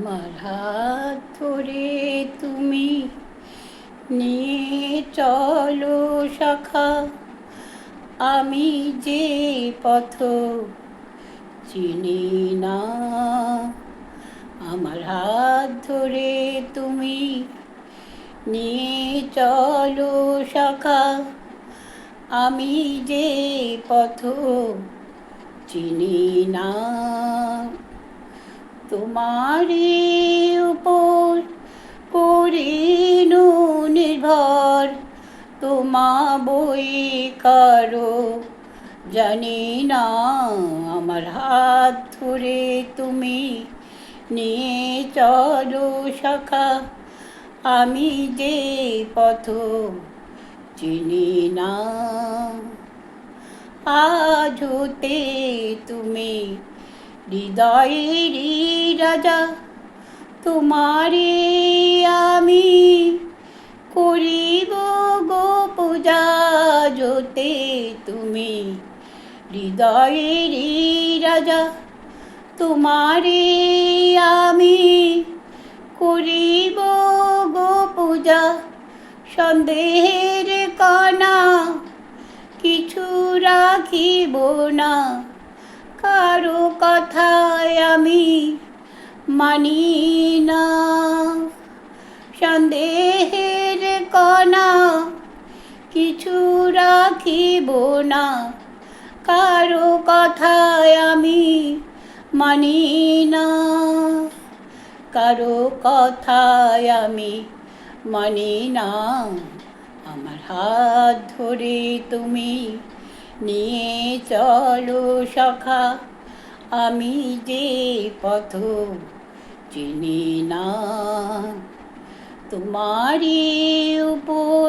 আমার হাত ধরে তুমি নিয়ে চলো সখা, আমি যে পথ চিনি না। আমার হাত ধরে তুমি নিয়ে চলো সখা, আমি যে পথ চিনি না। তোমারই উপর করিনু নির্ভর, তোমা বই কারো জানি না। আমার হাত ধরে তুমি নিয়ে চলো সখা, আমি যে পথ চিনি না। আজ হতে তুমি হৃদয়েরই রাজা, তোমারে আমি করিব গো পূজা। যতে তুমি হৃদয়েরই রাজা, তোমারে আমি করিব গো পূজা। সন্দেহের কণা কিছু রাখিব না, কারো কথায় আমি মানি না। সন্দেহের কণা কিছু রাখিব না, কারো কথায় আমি মানি না। কারো কথায় আমি মানি না। আমার হাত ধরে তুমি নিয়ে চলো সখা, আমি যে পথ চিনি না। তোমারই উপর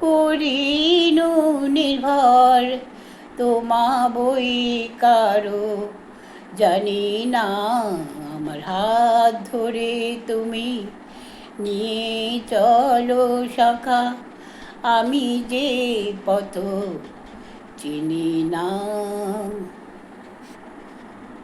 করিনু নির্ভর, তোমা বই কারো জানি না। আমার হাত ধরে তুমি নিয়ে চলো সখা, আমি যে পথ চিনি না।